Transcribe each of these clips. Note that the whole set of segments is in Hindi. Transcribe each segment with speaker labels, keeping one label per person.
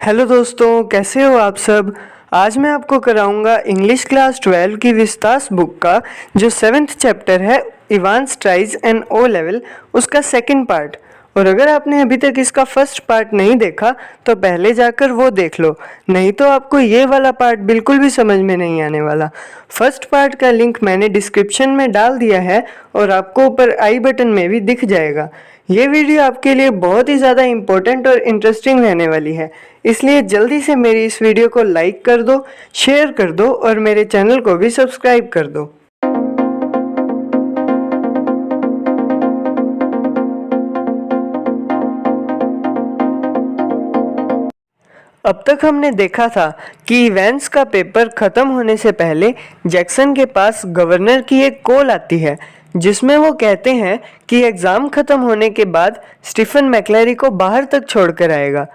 Speaker 1: हेलो दोस्तों, कैसे हो आप सब। आज मैं आपको कराऊंगा इंग्लिश क्लास 12 की विस्तास बुक का जो 7th चैप्टर है Evans tries and O level, उसका सेकंड पार्ट। और अगर आपने अभी तक इसका फर्स्ट पार्ट नहीं देखा तो पहले जाकर वो देख लो, नहीं तो आपको ये वाला पार्ट बिल्कुल भी समझ में नहीं आने वाला। फर्स्ट पार्ट का लिंक मैंने डिस्क्रिप्शन में डाल दिया है और आपको ऊपर आई बटन में भी दिख जाएगा। ये वीडियो आपके लिए बहुत ही ज़्यादा इम्पोर्टेंट और इंटरेस्टिंग रहने वाली है, इसलिए जल्दी से मेरी इस वीडियो को लाइक कर दो, शेयर कर दो और मेरे चैनल को भी सब्सक्राइब कर दो। अब तक हमने देखा था कि इवेंट्स का पेपर ख़त्म होने से पहले जैक्सन के पास गवर्नर की एक कॉल आती है जिसमें वो कहते हैं कि एग्ज़ाम ख़त्म होने के बाद स्टीफन मैक्लेरी को बाहर तक छोड़कर आएगा।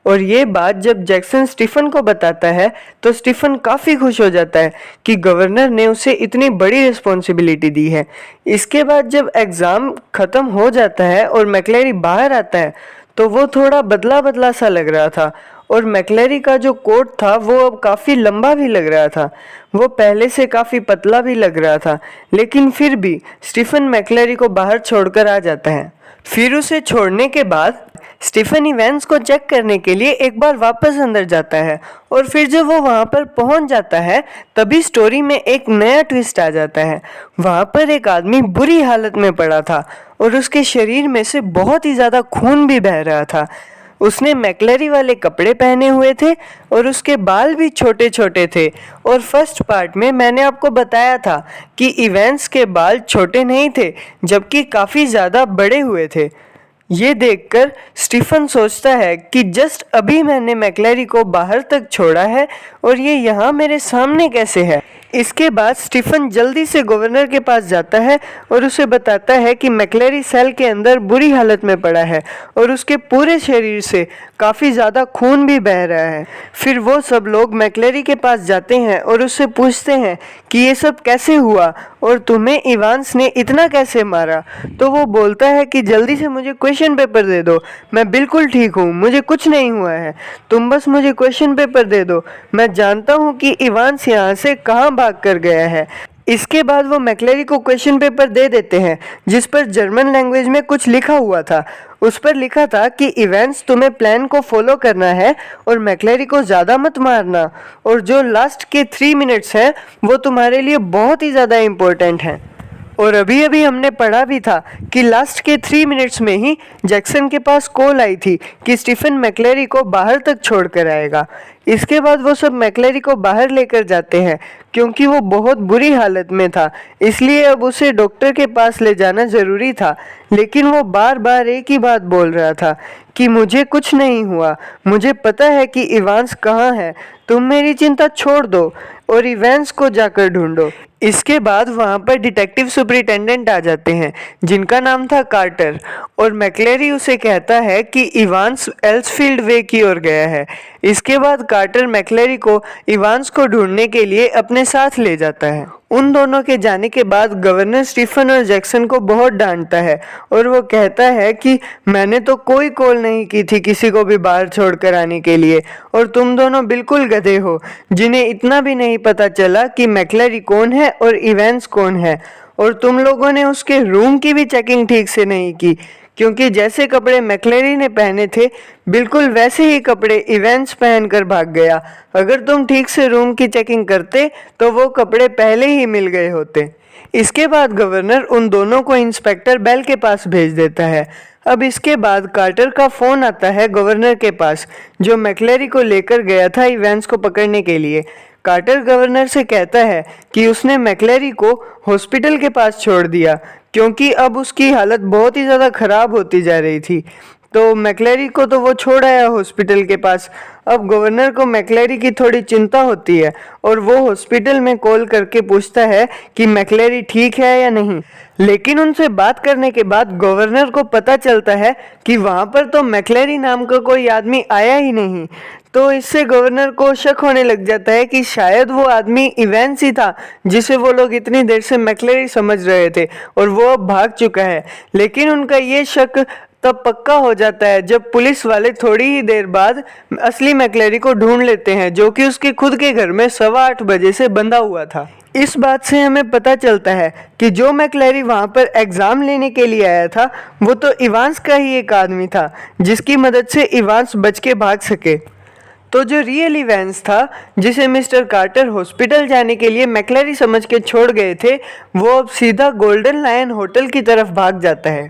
Speaker 1: और ये बात जब जैक्सन स्टीफन को बताता है तो स्टीफन काफ़ी खुश हो जाता है कि गवर्नर ने उसे इतनी बड़ी रिस्पॉन्सिबिलिटी दी है। इसके बाद जब एग्ज़ाम ख़त्म हो जाता है और मैक्लेरी बाहर आता है तो वो थोड़ा बदला बदला सा लग रहा था और मैक्लेरी का जो कोट था वो अब काफ़ी लंबा भी लग रहा था, वो पहले से काफ़ी पतला भी लग रहा था। लेकिन फिर भी स्टीफन मैक्लेरी को बाहर छोड़कर आ जाता है। फिर उसे छोड़ने के बाद स्टीफन इवेंट्स को चेक करने के लिए एक बार वापस अंदर जाता है और फिर जब वो वहाँ पर पहुँच जाता है तभी स्टोरी में एक नया ट्विस्ट आ जाता है। वहाँ पर एक आदमी बुरी हालत में पड़ा था और उसके शरीर में से बहुत ही ज़्यादा खून भी बह रहा था। उसने मैक्लेरी वाले कपड़े पहने हुए थे और उसके बाल भी छोटे छोटे थे। और फर्स्ट पार्ट में मैंने आपको बताया था कि इवेंट्स के बाल छोटे नहीं थे जबकि काफ़ी ज़्यादा बड़े हुए थे। ये देखकर स्टीफन सोचता है कि जस्ट अभी मैंने मैक्लेरी को बाहर तक छोड़ा है और ये यहाँ मेरे सामने कैसे है। इसके बाद स्टीफन जल्दी से गवर्नर के पास जाता है और उसे बताता है कि मैक्लेरी सेल के अंदर बुरी हालत में पड़ा है और उसके पूरे शरीर से काफ़ी ज़्यादा खून भी बह रहा है। फिर वो सब लोग मैक्लेरी के पास जाते हैं और उससे पूछते हैं कि ये सब कैसे हुआ और तुम्हें इवांस ने इतना कैसे मारा। तो वो बोलता है कि जल्दी से मुझे क्वेश्चन पेपर दे दो, मैं बिल्कुल ठीक हूँ, मुझे कुछ नहीं हुआ है, तुम बस मुझे क्वेश्चन पेपर दे दो, मैं जानता हूँ कि इवांस यहाँ से कहाँ भाग कर गया है। इसके बाद वो मैक्लेरी को क्वेश्चन पेपर दे देते हैं जिस पर जर्मन लैंग्वेज में कुछ लिखा हुआ था। उस पर लिखा था कि इवेंट्स तुम्हें प्लान को फॉलो करना है और मैक्लेरी को ज़्यादा मत मारना, और जो लास्ट के 3 मिनट्स हैं वो तुम्हारे लिए बहुत ही ज़्यादा इम्पोर्टेंट हैं। और अभी अभी हमने पढ़ा भी था कि लास्ट के 3 मिनट्स में ही जैक्सन के पास कॉल आई थी कि स्टीफन मैक्लेरी को बाहर तक छोड़ कर आएगा। इसके बाद वो सब मैक्लेरी को बाहर लेकर जाते हैं क्योंकि वो बहुत बुरी हालत में था, इसलिए अब उसे डॉक्टर के पास ले जाना ज़रूरी था। लेकिन वो बार बार एक ही बात बोल रहा था कि मुझे कुछ नहीं हुआ, मुझे पता है कि इवांस कहाँ है, तुम मेरी चिंता छोड़ दो और इवेंट्स को जाकर ढूंढो। इसके बाद वहाँ पर डिटेक्टिव सुपरिटेंडेंट आ जाते हैं जिनका नाम था कार्टर, और मैक्लेरी उसे कहता है कि इवांस एल्सफील्ड वे की ओर गया है। इसके बाद कार्टर मैक्लेरी को इवांस को ढूंढने के लिए अपने साथ ले जाता है। उन दोनों के जाने के बाद गवर्नर स्टीफन और जैक्सन को बहुत डांटता है और वो कहता है कि मैंने तो कोई कॉल नहीं की थी किसी को भी बाहर छोड़कर आने के लिए, और तुम दोनों बिल्कुल गधे हो जिन्हें इतना भी नहीं पता चला कि मैक्लेरी कौन है और इवेंट्स कौन है। और तुम लोगों ने उसके रूम की भी चेकिंग ठीक से नहीं की क्योंकि जैसे कपड़े मैक्लेरी ने पहने थे बिल्कुल वैसे ही कपड़े इवेंट्स पहनकर भाग गया। अगर तुम ठीक से रूम की चेकिंग करते तो वो कपड़े पहले ही मिल गए होते। इसके बाद गवर्नर उन दोनों को इंस्पेक्टर बेल के पास भेज देता है। अब इसके बाद कार्टर का फ़ोन आता है गवर्नर के पास जो मैक्लेरी को लेकर गया था इवेंट्स को पकड़ने के लिए। कार्टर गवर्नर से कहता है कि उसने मैक्लेरी को हॉस्पिटल के पास छोड़ दिया क्योंकि अब उसकी हालत बहुत ही ज़्यादा ख़राब होती जा रही थी। तो मैक्लेरी को तो वो छोड़ आया हॉस्पिटल के पास। अब गवर्नर को मैक्लेरी की थोड़ी चिंता होती है और वो हॉस्पिटल में कॉल करके पूछता है कि मैक्लेरी ठीक है या नहीं। लेकिन उनसे बात करने के बाद गवर्नर को पता चलता है कि वहाँ पर तो मैक्लेरी नाम का कोई आदमी आया ही नहीं। तो इससे गवर्नर को शक होने लग जाता है कि शायद वो आदमी इवेंट्स ही था जिसे वो लोग इतनी देर से मैक्लेरी समझ रहे थे और वो अब भाग चुका है। लेकिन उनका ये शक तब पक्का हो जाता है जब पुलिस वाले थोड़ी ही देर बाद असली मैक्लेरी को ढूंढ लेते हैं, जो कि उसके खुद के घर में 8:15 बजे से बंधा हुआ था। इस बात से हमें पता चलता है कि जो मैक्लेरी वहां पर एग्जाम लेने के लिए आया था वो तो इवांस का ही एक आदमी था, जिसकी मदद से इवांस बच के भाग सके। तो जो रियल इवेंट्स था, जिसे मिस्टर कार्टर हॉस्पिटल जाने के लिए मैक्लेरी समझ के छोड़ गए थे, वो अब सीधा गोल्डन लायन होटल की तरफ भाग जाता है।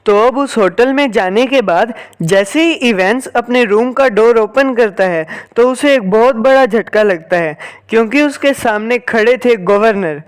Speaker 1: तो अब उस होटल में जाने के बाद जैसे ही इवेंट्स अपने रूम का डोर ओपन करता है तो उसे एक बहुत बड़ा झटका लगता है, क्योंकि उसके सामने खड़े थे गवर्नर,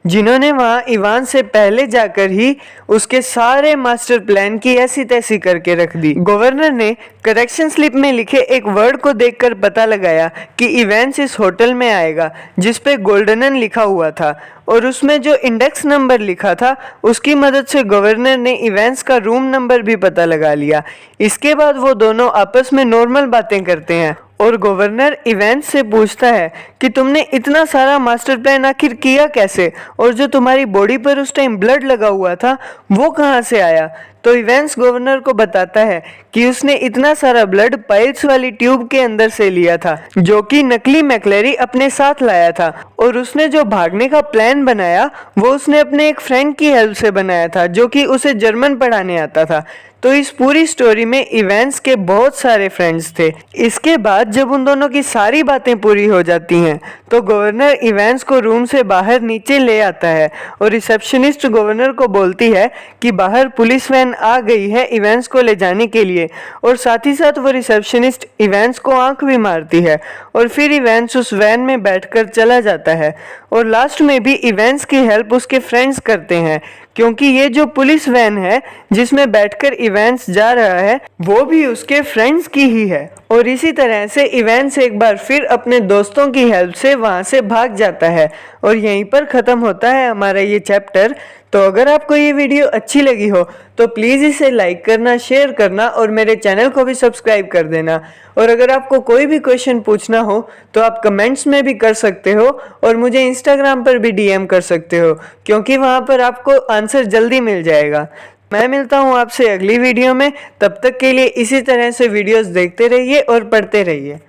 Speaker 1: जिन्होंने वहां इवान से पहले जाकर ही उसके सारे मास्टर प्लान की ऐसी तैसी करके रख दी। गवर्नर ने करेक्शन स्लिप में लिखे एक वर्ड को देखकर पता लगाया कि इवेंट्स इस होटल में आएगा, जिस पे गोल्डनन लिखा हुआ था, और उसमें जो इंडेक्स नंबर लिखा था उसकी मदद से गवर्नर ने इवेंट्स का रूम नंबर भी पता लगा लिया। इसके बाद वो दोनों आपस में नॉर्मल बातें करते हैं और गवर्नर इवेंट्स से पूछता है कि तुमने इतना सारा मास्टर प्लान आखिर किया कैसे, और जो तुम्हारी बॉडी पर उस टाइम ब्लड लगा हुआ था वो कहाँ से आया। तो इवेंट्स गवर्नर को बताता है कि उसने इतना सारा ब्लड पाइप्स वाली ट्यूब के अंदर से लिया था, जो कि नकली मैक्लेरी अपने साथ लाया था, और उसने जो भागने का प्लान बनाया वो उसने अपने एक फ्रेंड की हेल्प से बनाया था, जो कि उसे जर्मन पढ़ाने आता था। तो इस पूरी स्टोरी में इवेंट्स के बहुत सारे फ्रेंड्स थे। इसके बाद जब उन दोनों की सारी बातें पूरी हो जाती हैं तो गवर्नर इवेंट्स को रूम से बाहर नीचे ले आता है और रिसेप्शनिस्ट गवर्नर को बोलती है कि बाहर पुलिस वैन आ गई है इवेंट्स को ले जाने के लिए, और साथ ही साथ वो रिसेप्शनिस्ट इवेंट्स को आंख भी मारती है और फिर इवेंट्स उस वैन में बैठकर चला जाता है। और लास्ट में भी इवेंट्स की हेल्प उसके फ्रेंड्स करते हैं, क्योंकि ये जो पुलिस वैन है जिसमें बैठकर इवेंट्स जा रहा है वो भी उसके फ्रेंड्स की ही है। और इसी तरह से इवेंट्स एक बार फिर अपने दोस्तों की हेल्प से वहां से भाग जाता है और यहीं पर ख़त्म होता है हमारा ये चैप्टर। तो अगर आपको ये वीडियो अच्छी लगी हो तो प्लीज़ इसे लाइक करना, शेयर करना और मेरे चैनल को भी सब्सक्राइब कर देना। और अगर आपको कोई भी क्वेश्चन पूछना हो तो आप कमेंट्स में भी कर सकते हो और मुझे इंस्टाग्राम पर भी डीएम कर सकते हो, क्योंकि वहाँ पर आपको आंसर जल्दी मिल जाएगा। मैं मिलता हूँ आपसे अगली वीडियो में, तब तक के लिए इसी तरह से वीडियोस देखते रहिए और पढ़ते रहिए।